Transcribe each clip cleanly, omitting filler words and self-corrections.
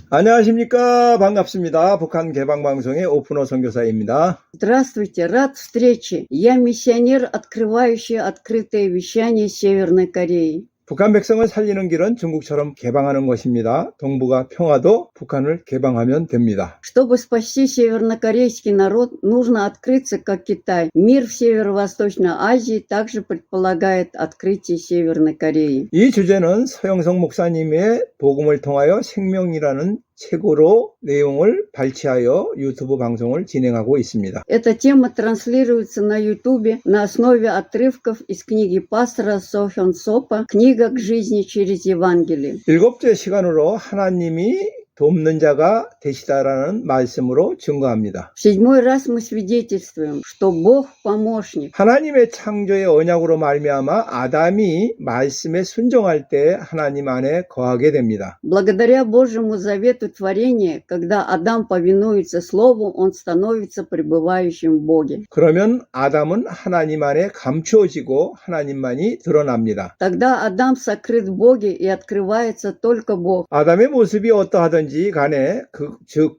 안녕하십니까. 반갑습니다. 북한 개방방송의 오픈호 선교사입니다. Здравствуйте, рад встрече. Я миссионер, открывающий открытое вещание Северной Кореи. 북한 백성을 살리는 길은 중국처럼 개방하는 것입니다. 동북아 평화도 북한을 개방하면 됩니다. Чтобы спасти севернокорейский народ, нужно открыться, как Китай. Мир в Северо-Восточной Азии также предполагает открытие Северной Кореи. 이 주제는 서영석 목사님의 복음을 통하여 생명이라는 책으로 내용을 발췌하여 유튜브 방송을 진행하고 있습니다. Эта тема транслируется на YouTube на основе отрывков из книги пастора Со Хён Сопа «Книга к жизни через Евангелие». 일곱째 시간으로 하나님이 돕는 자가 되시다라는 말씀으로 증거합니다. В 7-й раз мы свидетельствуем, что Бог помощник. 하나님의 창조의 언약으로 말미암아 아담이 말씀에 순종할 때 하나님 안에 거하게 됩니다. Благодаря Божьему завету творения, когда Адам повинуется Слову, он становится пребывающим в Боге. 그러면 아담은 하나님 안에 감추어지고 하나님만이 드러납니다. Тогда Адам сокрыт в Боге и открывается только Бог. 아담의 모습이 어떠하든지 간에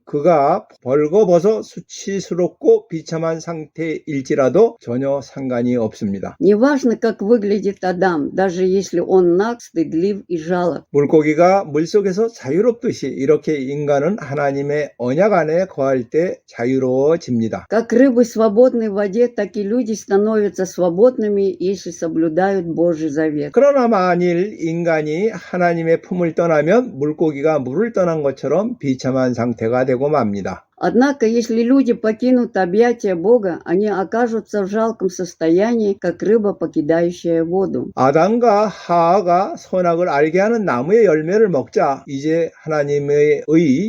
그가 벌거벗어 수치스럽고 비참한 상태일지라도 전혀 상관이 없습니다. Неважно, как выглядит Адам, даже если он наг, стыдлив и жалок. 물고기가 물속에서 자유롭듯이 이렇게 인간은 하나님의 언약 안에 거할 때 자유로워집니다. Как рыбы свободны в воде, так и люди становятся свободными, если соблюдают Божий завет. 그러나 만일 인간이 하나님의 품을 떠나면 물고기가 물을 떠난 것처럼 비참한 상태가 되고 맙니다. Однако, если люди покинут объятия Бога, они окажутся в жалком состоянии, как рыба, покидающая воду. 아담과 하와가 선악을 알게 하는 나무의 열매를 먹자 이제 하나님의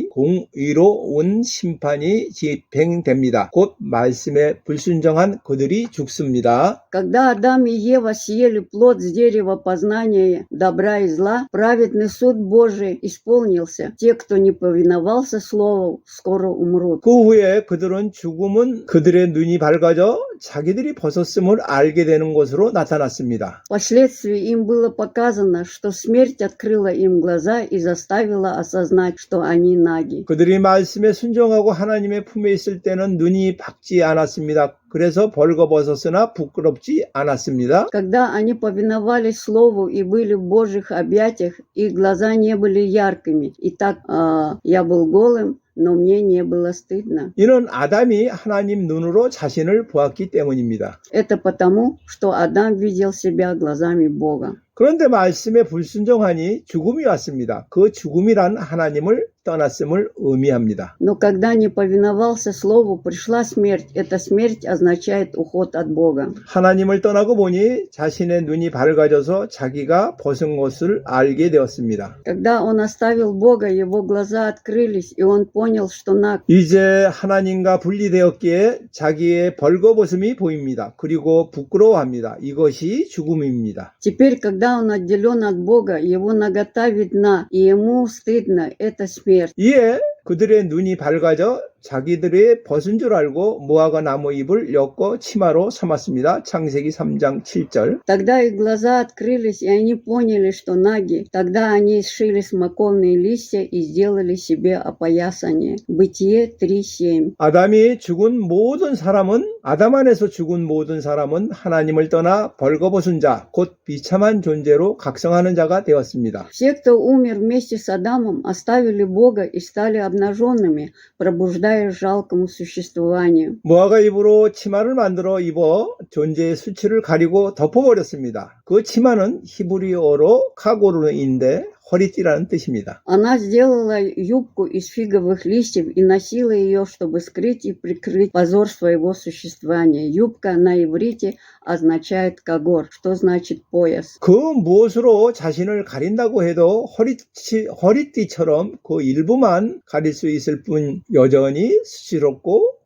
공의로운 심판이 집행됩니다. 곧 말씀에 불순종한 그들이 죽습니다. Когда Адам и Ева съели плод с дерева познания добра и зла, праведный суд Божий исполнился. Те, кто не повиновался Слову, скоро умрут. 그 후에 그들은 죽음은 그들의 눈이 밝아져 자기들이 벗었음을 알게 되는 것으로 나타났습니다. Впоследствии им было показано, что смерть открыла им глаза и заставила осознать, что они наги. 그들이 말씀에 순종하고 하나님의 품에 있을 때는 눈이 밝지 않았습니다. 그래서 벌거벗었으나 부끄럽지 않았습니다. Когда они повиновались Слову и были в Божьих объятиях, их глаза не были яркими. Итак, я был голым, но мне не было стыдно. 이는 아담이 하나님 눈으로 자신을 보았기 때문입니다. Это потому, что Адам видел себя глазами Бога. 그런데 말씀에 불순종하니 죽음이 왔습니다. 그 죽음이란 하나님을 떠났음을 의미합니다. Но когда не повиновался Слову, пришла смерть. Эта смерть означает уход от Бога. 하나님을 떠나고 보니 자신의 눈이 밝아져서 자기가 벗은 것을 알게 되었습니다. Когда он оставил Бога, его глаза открылись, и он понял, что наг. 이제 하나님과 분리되었기에 자기의 벌거벗음이 보입니다. 그리고 부끄러워합니다. 이것이 죽음입니다. Теперь, когда он отделен от Бога, его нагота видна, и ему стыдно. Это смерть. 이에 그들의 눈이 밝아져 자기들의 벗은 줄 알고 무화과 나무 잎을 엮어 치마로 삼았습니다. 창세기 3장 7절. Тогда их глаза открылись, и они поняли, что наги. Тогда они сшили смоковные листья и сделали себе опоясание. Бытие 3:7. 아담 안에서 죽은 모든 사람은 하나님을 떠나 벌거벗은 자, 곧 비참한 존재로 각성하는 자가 되었습니다. Все, кто умер вместе с Адамом, оставили Бога и стали обнаженными, пробуждаясь жалкому существованию. 무화과 잎으로 치마를 만들어 입어 존재의 수치를 가리고 덮어버렸습니다. 그 치마는 히브리어로 카고르인데 허리띠라는 뜻입니다. Она сделала юбку из фиговых листьев и носила ее, чтобы скрыть и прикрыть позор своего существования. Юбка на иврите означает кагор, что значит пояс. 그 무엇으로 자신을 가린다고 해도 허리띠처럼 그 일부만 가릴 수 있을 뿐 여전히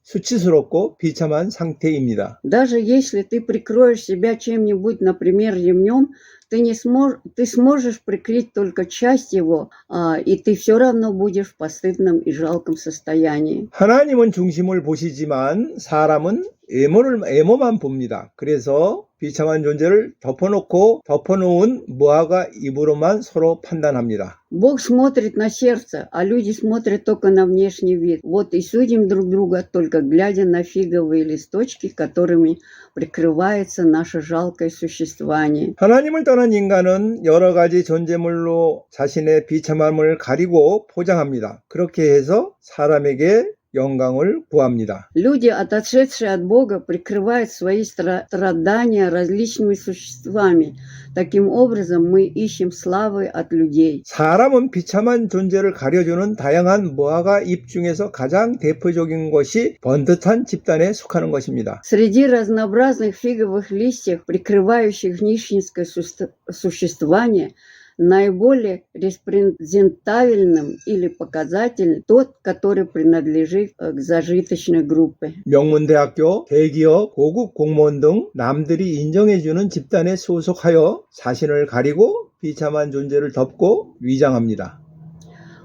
수치스럽고 비참한 상태입니다. Даже если ты прикроешь себя чем-нибудь, например, ремнем, ты сможешь прикрыть только часть его, и ты все равно будешь в постыдном и жалком состоянии. 하나님은 중심을 보시지만 사람은 외모만 봅니다. 그래서 비참한 존재를 덮어놓은 무화과 잎으로만 서로 판단합니다. Бог смотрит на сердце, а люди смотрят только на внешний вид. Вот и судим друг друга, только глядя на фиговые листочки, которыми прикрывается наше жалкое существование. 하나님을 떠난 인간은 여러 가지 존재물로 자신의 비참함을 가리고 포장합니다. 그렇게 해서 사람에게 영광을 구합니다. Люди, отошедшие от Бога, прикрывают свои страдания различными существами. Таким образом, мы ищем славы от людей. 사람은 비참한 존재를 가려주는 다양한 무화과 잎 중에서 가장 대표적인 것이 번듯한 집단에 속하는 것입니다. Среди разнообразных фиговых листьев, прикрывающих нищенское существование, наиболее репрезентабельным или показательным тот, который принадлежит к зажиточной группе. 명문대학교, 대기업, 고급 공무원 등 남들이 인정해주는 집단에 소속하여 자신을 가리고 비참한 존재를 덮고 위장합니다.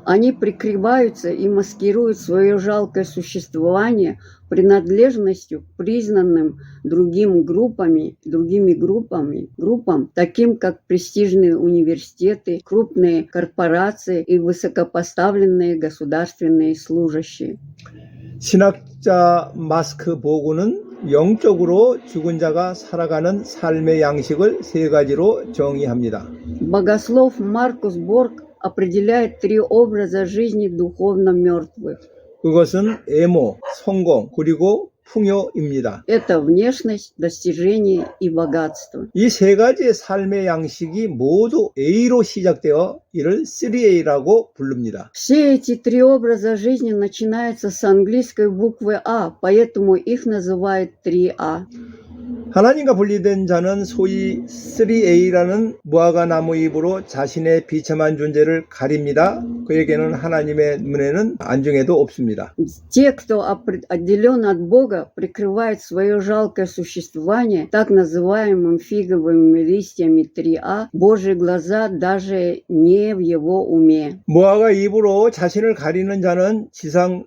Они прикрываются и маскируют свое жалкое существование принадлежностью к признанным другими группам, таким как престижные университеты, крупные корпорации и высокопоставленные государственные служащие. 신학자 마스크 보구는 영적으로 죽은 자가 살아가는 삶의 양식을 세 가지로 정의합니다. Богослов Маркус Борг определяет 3 образа жизни духовно мертвых. 그것은 애모, 성공, 그리고 풍요입니다. Это внешность, достижение и богатство. 이 세 가지의 삶의 양식이 모두 A로 시작되어 이를 3A라고 부릅니다. Все эти 3 образа жизни начинаются с английской буквы А, поэтому их называют 3А. 하나님과 분리된 자는 소위 3A라는 무화과 나무 잎으로 자신의 비참한 존재를 가립니다. 그에게는 하나님의 눈에는 안중에도 없습니다. Те, кто отделен от Бога, прикрывают свое жалкое существование так называемыми фиговыми листьями 3А. Божьи глаза даже не в его уме. 무화과 잎으로 자신을 가리는 자는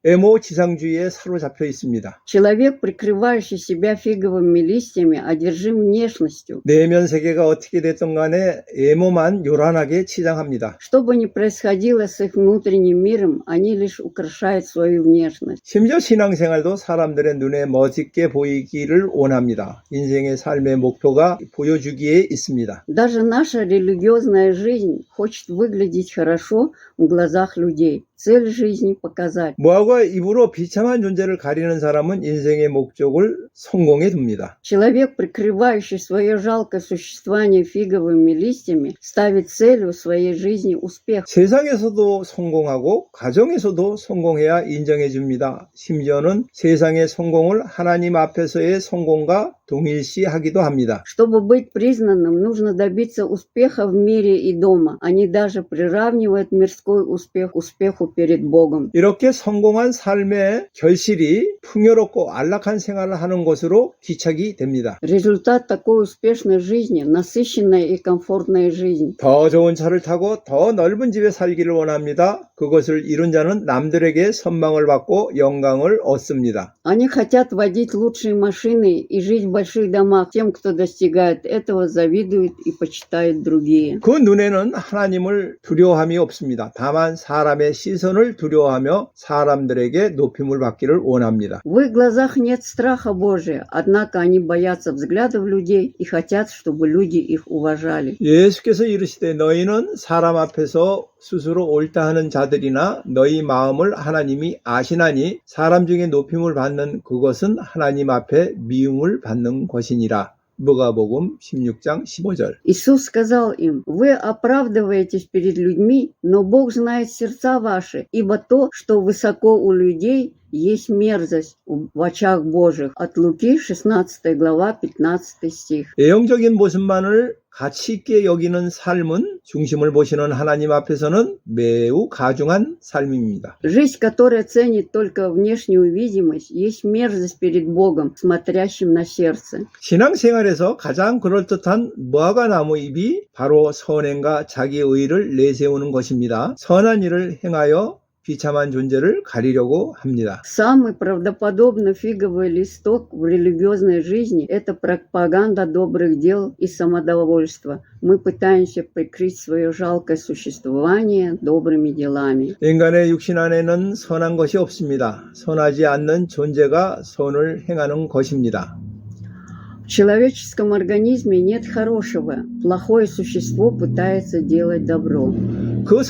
애모 지상주의에 사로잡혀 있습니다. Человек, прикрывающий себя фиговыми листьями, одержим внешностью. 내면 세계가 어떻게 됐든 간에 애모만 요란하게 치장합니다. Что бы ни происходило с их внутренним миром, они лишь украшают свою внешность. 심지어 신앙생활도 사람들의 눈에 멋있게 보이기를 원합니다. 인생의 삶의 목표가 보여주기에 있습니다. Даже наша религиозная жизнь хочет выглядеть хорошо в глазах людей. Цель жизни показать. 무화과 잎으로 비참한 존재를 가리는 사람은 인생의 목적을 성공에 둡니다. Человек, прикрывающий свое жалкое существование фиговыми листьями, ставит целью своей жизни успех. 세상에서도 성공하고 가정에서도 성공해야 인정해 줍니다. 심지어는 세상의 성공을 하나님 앞에서의 성공과 동일시하기도 합니다. Чтобы быть признанным, нужно добиться успеха в мире и дома. Они даже приравнивают мирской успех к успеху перед Богом. 이렇게 성공한 삶의 결실이 풍요롭고 안락한 생활을 하는 것으로 귀착이 됩니다. Результат такой успешной жизни – насыщенная и комфортная жизнь. 더 좋은 차를 타고 더 넓은 집에 살기를 원합니다. 그것을 이룬 자는 남들에게 선망을 받고 영광을 얻습니다. Они хотят водить лучшие машины и жить в больших домах. Тем, кто достигает этого, завидуют и почитают другие. 그 눈에는 하나님을 두려워함이 없습니다. 다만 사람의 시선을 두려워하며 사람들에게 높임을 받기를 원합니다. В их глазах нет страха Божия, однако они боятся взглядов людей и хотят, чтобы люди их уважали. 예수께서 이르시되 너희는 사람 앞에서 스스로 옳다 하는 자들이나 너희 마음을 하나님이 아시나니 사람 중에 높임을 받는 그것은 하나님 앞에 미움을 받는 것이니라. Богослов 16장 15절. Иисус сказал им: «Вы оправдываетесь перед людьми, но Бог знает сердца ваши, ибо то, что высоко у людей, есть мерзость в очах Божьих». От Луки, 16 глава, 15 стих. 외형적인 모습만을 가치 있게 여기는 삶은 중심을 보시는 하나님 앞에서는 매우 가중한 삶입니다. Жизнь, которая ценит только внешнюю видимость, есть мерзость перед Богом, смотрящим на сердце. 신앙생활에서 가장 그럴듯한 무화과 나무 잎이 바로 선행과 자기 의를 내세우는 것입니다. 선한 일을 행하여 비참한 존재를 가리려고 합니다. Самый правдоподобный фиговый листок в религиозной жизни – это пропаганда добрых дел и самодовольства. Мы пытаемся прикрыть свое жалкое существование добрыми делами. 인간의 육신 안에는 선한 것이 없습니다. 선하지 않는 존재가 선을 행하는 것입니다. В человеческом организме нет хорошего. Плохое существо пытается делать добро. 그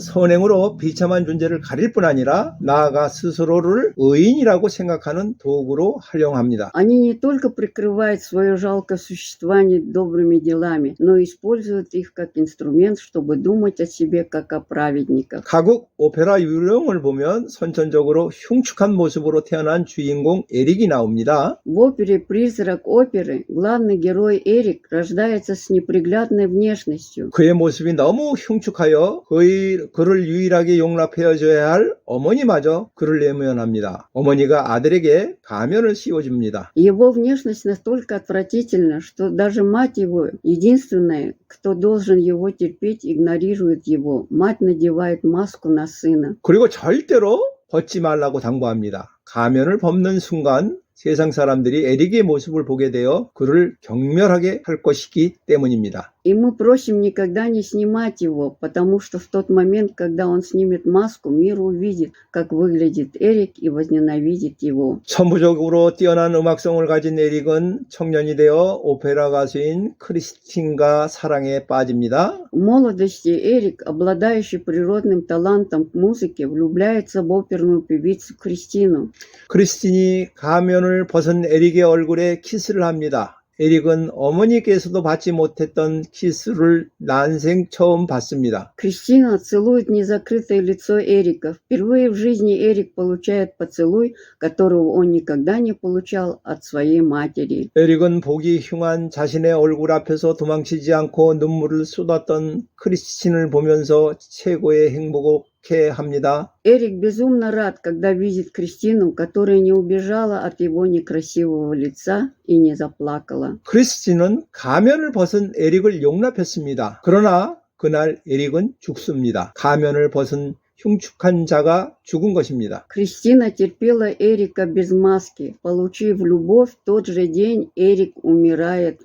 선행으로 비참한 존재를 가릴 뿐 아니라 나아가 스스로를 의인이라고 생각하는 도구로 활용합니다. Они не только прикрывают свое жалкое существование добрыми делами, но и используют их как инструмент, чтобы думать о себе как о праведниках. 가국 오페라 유령을 보면 선천적으로 흉측한 모습으로 태어난 주인공 에릭이 나옵니다. В опере «Призрак оперы» главный герой Эрик рождается с неприглядной внешностью. 그의 모습이 너무 흉측하여 그를 유일하게 용납해줘야 할 어머니마저 그를 외면합니다. 어머니가 아들에게 가면을 씌워줍니다. Его внешность настолько отвратительна, что даже мать его, единственная, кто должен его терпеть, игнорирует его. Мать надевает маску на сына. 그리고 절대로 벗지 말라고 당부합니다. 가면을 벗는 순간 세상 사람들이 에릭의 모습을 보게 되어 그를 경멸하게 할 것이기 때문입니다. И мы просим никогда не снимать его, потому что в тот момент, когда он снимет маску, мир увидит, как выглядит Эрик и возненавидит его. 천부적으로 뛰어난 음악성을 가진 에릭은 청년이 되어 오페라 가수인 크리스틴과 사랑에 빠집니다. В молодости Эрик, обладающий природным талантом к музыке, влюбляется в оперную певицу Кристину. 크리스틴이 가면을 벗은 에릭의 얼굴에 키스를 합니다. 에릭은 어머니께서도 받지 못했던 키스를 난생 처음 받습니다. Кристина целует незакрытое лицо Эрика. Впервые в жизни Эрик получает поцелуй, которого он никогда не получал от своей матери. 에릭은 보기 흉한 자신의 얼굴 앞에서 도망치지 않고 눈물을 쏟았던 크리스틴을 보면서 최고의 행복을 합니다. Эрик безумно рад, когда видит Кристину, которая не убежала от его некрасивого лица и не заплакала. 크리스틴은 가면을 벗은 에릭을 용납했습니다. 그러나 그날 에릭은 죽습니다. 가면을 벗은 흉측한 자가 죽은 것입니다. Кристина терпела Эрика без маски. Получив любовь, в тот же день Эрик умирает.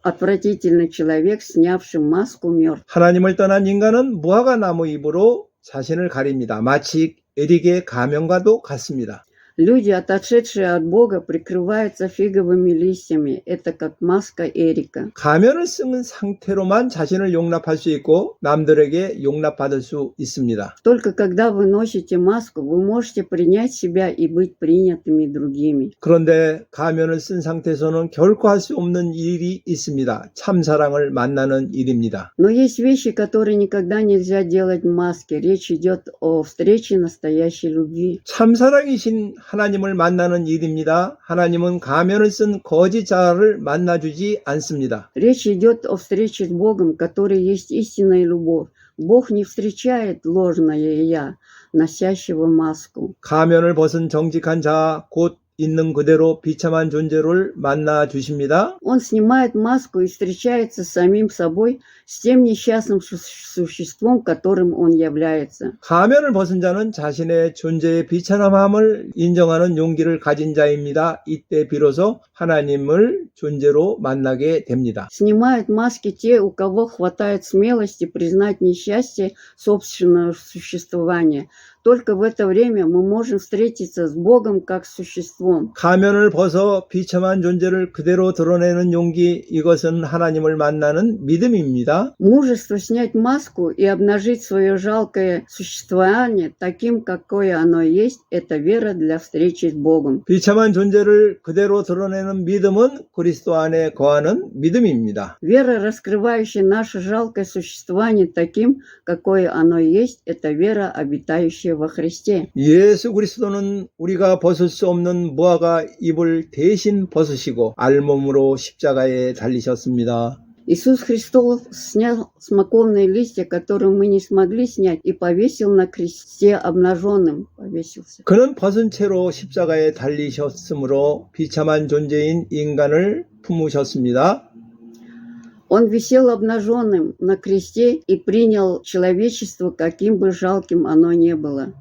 Отвратительный человек, снявший маску, мертв. 하나님을 떠난 인간은 무화과 나무 잎으로 자신을 가립니다. 마치 에릭의 가면과도 같습니다. Люди, отошедшие от Бога, прикрываются фиговыми листьями. Это как маска Эрика. 가면을 쓴 상태로만 자신을 용납할 수 있고 남들에게 용납받을 수 있습니다. Только когда вы носите маску, вы можете принять себя и быть принятыми другими. 그런데 가면을 쓴 상태에서는 결코 할 수 없는 일이 있습니다. 참사랑을 만나는 일입니다. Но есть вещи, которые никогда нельзя делать в маске. Речь идет о встрече настоящей любви. 참사랑이신 하나님을 만나는 일입니다. 하나님은 가면을 쓴 거짓자를 만나주지 않습니다. Речь идет о встрече с Богом, который есть истинная любовь. Бог не встречает ложное «я», носящего маску. 가면을 벗은 정직한 자, 곧 있는 그대로 비참한 존재를 만나 주십니다. Он снимает маску и встречается с самим собой, с тем несчастным существом, которым он является. 가면을 벗은 자는 자신의 존재의 비참함을 인정하는 용기를 가진 자입니다. 이때 비로소 하나님을 존재로 만나게 됩니다. Снимают маски те, у кого хватает смелости признать несчастье собственного существования. Только в это время мы можем встретиться с Богом как с существом. 가면을 벗어 비참한 존재를 그대로 드러내는 용기, 이것은 하나님을 만나는 믿음입니다. Мужество снять маску и обнажить свое жалкое существование таким, какое оно есть, это вера для встречи с Богом. 비참한 존재를 그대로 드러내는 믿음은 그리스도 안에 거하는 믿음입니다. Вера, раскрывающая наше жалкое существование таким, какое оно есть, это вера, обитающая во Христе. 예수 그리스도는 우리가 벗을 수 없는 무화과 잎을 대신 벗으시고 알몸으로 십자가에 달리셨습니다. Иисус Христос снял смоковные листья, которые мы не смогли снять, и повесил на кресте обнаженным. Повесился. 그는 벗은 채로 십자가에 달리셨으므로 비참한 존재인 인간을 품으셨습니다. Он висел обнаженным на кресте и принял человечество, каким бы жалким оно ни было.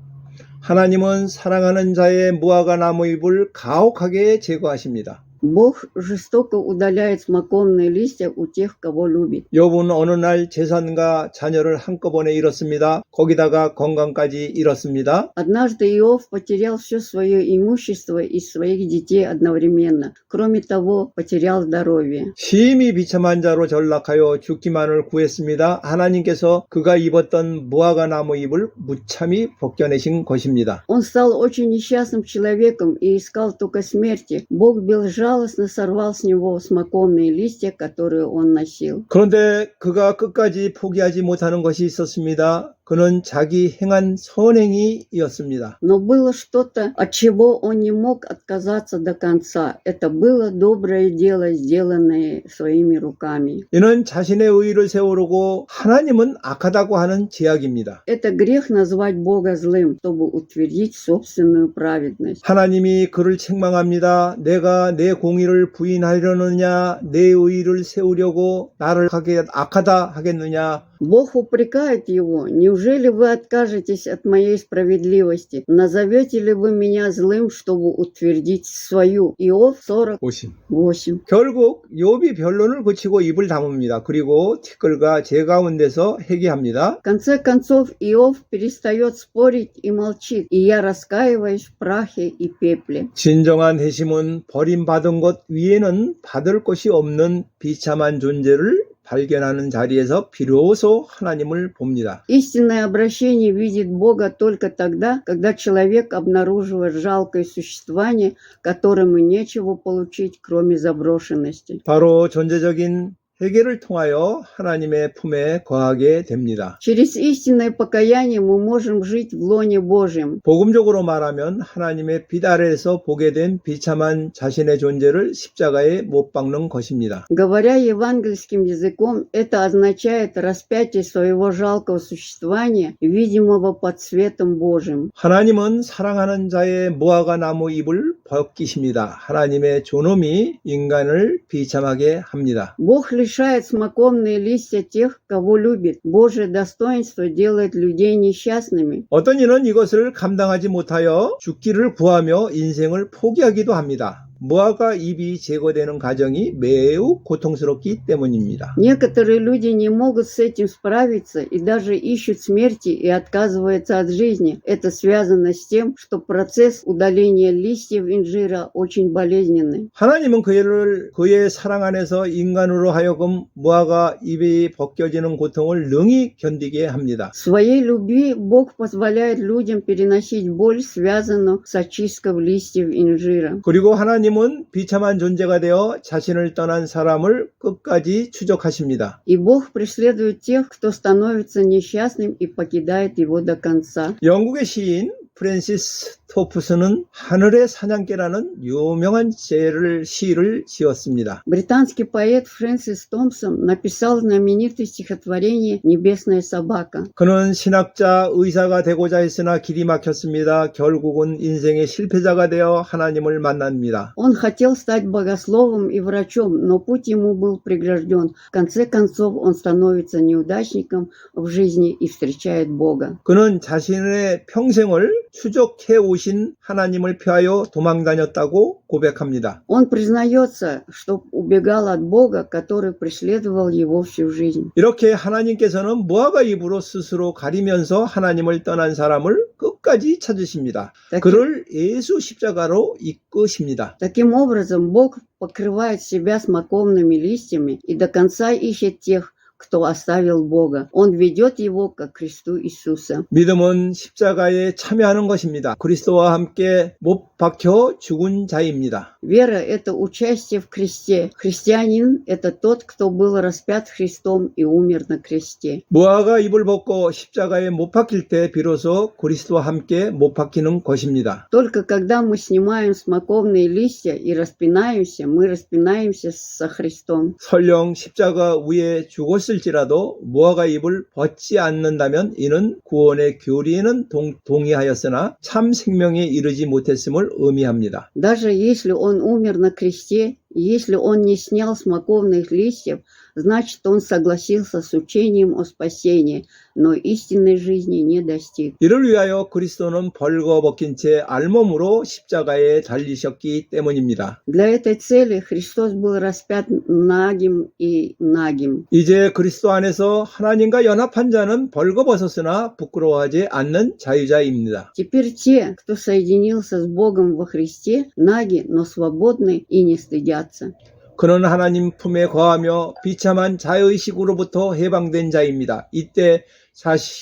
하나님은 사랑하는 자의 무화과 나무 잎을 가혹하게 제거하십니다. Бог жестоко удаляет смоковные листья у тех, кого любит. 욥은 어느 날 재산과 자녀를 한꺼번에 잃었습니다. 거기다가 건강까지 잃었습니다. Однажды Иов потерял все свое имущество и своих детей одновременно. Кроме того, потерял здоровье. 심히 비참한 자로 전락하여 죽기만을 구했습니다. 하나님께서 그가 입었던 무화과 나무 잎을 무참히 벗겨내신 것입니다. Он стал очень несчастным человеком и искал только смерти. Бог безжалостно сорвал с него смоковные листья, которые он носил. 그런데 그가 끝까지 포기하지 못하는 것이 있었습니다. 그는 자기 행한 선행이었습니다. Но было что-то, от чего он не мог отказаться до конца. Это было доброе дело, сделанное своими руками. 이는 자신의 의의를 세우려고 하나님은 악하다고 하는 제약입니다. Это грех назвать Бога злым, чтобы утвердить собственную праведность. 하나님이 그를 책망합니다. 내가 내 공의를 부인하려느냐, 내 의의를 세우려고 나를 악하다 하겠느냐. Бог упрекает его. Неужели вы откажетесь от моей справедливости? Назовете ли вы меня злым, чтобы утвердить свою? Иов 48. 결국 욥이 변론을 그치고 입을 다뭅니다. 그리고 티끌과 재 가운데서 회개합니다. В конце концов, Иов перестает спорить и молчит. И я раскаиваюсь в прахе и пепле. 진정한 회심은 버림받은 것 위에는 받을 것이 없는 비참한 존재를 발견하는 자리에서 비로소 하나님을 봅니다. Истинное обращение видит Бога только тогда, когда человек обнаруживает жалкое существование, которому нечего получить, кроме заброшенности. 바로 존재적인 회개를 통하여 하나님의 품에 거하게 됩니다. Через истинное покаяние мы можем жить в лоне Божьем. 복음적으로 말하면 하나님의 빛 아래에서 보게 된 비참한 자신의 존재를 십자가에 못 박는 것입니다. Говоря евангельским языком, это означает распятие своего жалкого существования, видимого под светом Божьим. 하나님은 사랑하는 자의 무화과 나무 잎을 벗기십니다. 하나님의 존엄이 인간을 비참하게 합니다. Бог лишает смоковные листья тех, кого любит. Божье достоинство делает людей несчастными. 어떤 이는 이것을 감당하지 못하여 죽기를 구하며 인생을 포기하기도 합니다. 무화과 잎이 제거되는 과정이 매우 고통스럽기 때문입니다. Некоторые люди не могут с этим справиться и даже ищут смерти и отказываются от жизни. Это связано с тем, что процесс удаления листьев инжира очень болезненный. 하나님은 그의 사랑 안에서 인간으로 하여금 무화과 잎이 벗겨지는 고통을 능히 견디게 합니다. В своей любви Бог позволяет людям переносить боль, связанную с очисткой листьев инжира. 그리고 하나님은 비참한 존재가 되어 자신을 떠난 사람을 끝까지 추적하십니다. И Бог преследует тех, кто становится несчастным и покидает его до конца. 영국의 시인 프랜시스 토프스는 하늘의 사냥개라는 유명한 시를 지었습니다. Британский поэт Фрэнсис Томпсон написал знаменитое стихотворение «Небесная собака». 그는 신학자, 의사가 되고자 했으나 길이 막혔습니다. 결국은 인생의 실패자가 되어 하나님을 만납니다. Он хотел стать богословом и врачом, но путь ему был прегражден. В конце концов, он становится неудачником в жизни и встречает Бога. 그는 자신의 평생을 추적해 오신 하나님을 피하여 도망다녔다고 고백합니다. Он признается, что убегал от Бога, который преследовал его всю жизнь. 이렇게 하나님께서는 무화과 잎으로 스스로 가리면서 하나님을 떠난 사람을 끝까지 찾으십니다. 그를 예수 십자가로 이끄십니다. Таким образом, Бог покрывает себя смоковными листьями и до конца ищет тех, кто оставил Бога. Он ведет его ко кресту Иисуса. 믿음은 십자가에 참여하는 것입니다. 그리스도와 함께 못 박혀 죽은 자입니다. Вера – это участие в кресте. Христианин – это тот, кто был распят Христом и умер на кресте. 무화과 잎을 벗고 십자가에 못 박힐 때 비로소 그리스도와 함께 못 박히는 것입니다. Только когда мы снимаем смоковные листья и распинаемся, мы распинаемся со Христом. 설령 십자가 위에 죽었을지라도 무화과 잎을 벗지 않는다면 이는 구원의 교리에는 동의하였으나 참 생명에 이르지 못했음을 의미합니다. Даже если он умер на кресте, если он не снял смоковных листьев, значит, он согласился с учением о спасении, но истинной жизни не достиг. 이를 위하여 그리스도는 벌거벗긴 채 알몸으로 십자가에 달리셨기 때문입니다. Для этой цели Христос был распят нагим и нагим. 이제 그리스도 안에서 하나님과 연합한 자는 벌거벗었으나 부끄러워하지 않는 자유자입니다. Теперь те, кто соединился с Богом во Христе, наги, но свободны и не стыдятся. 그는 하나님 품에 거하며 비참한 자의식으로부터 해방된 자입니다. 이때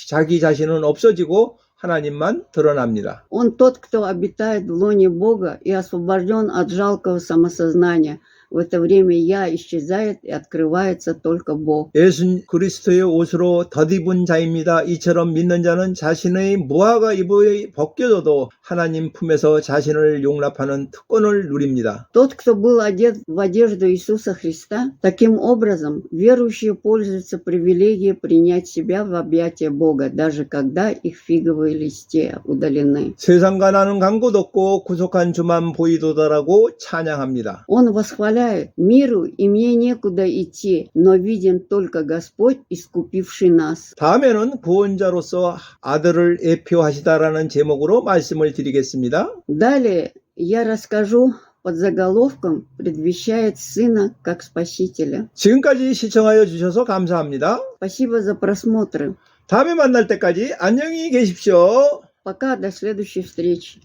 자기 자신은 없어지고 하나님만 드러납니다. Он тот, кто обитает в лоне Бога и освобожден от жалкого самосознания. В это время «я» исчезает и открывается только Бог. 예수 그리스도의 옷으로 덧입은 자입니다. 이처럼 믿는 자는 자신의 무화과 잎이 벗겨져도 하나님 품에서 자신을 용납하는 특권을 누립니다. Тот, кто был одет в одежду Иисуса Христа, таким образом верующие пользуются привилегией принять себя в объятия Бога, даже когда их фиговые листья удалены. 세상과 나는 간 곳 없고 구속한 주만 보이도다라고 찬양합니다. Он восхваляет миру, и мне некуда идти, но виден только Господь, искупивший нас. 다음에는 구원자로서 아들을 예표하시다라는 제목으로 말씀을 드리겠습니다. Далее я расскажу под заголовком «Предвещает Сына как Спасителя». 지금까지 시청하여 주셔서 감사합니다. Спасибо за просмотры. 다음에 만날 때까지 안녕히 계십시오. Пока, до следующей встречи.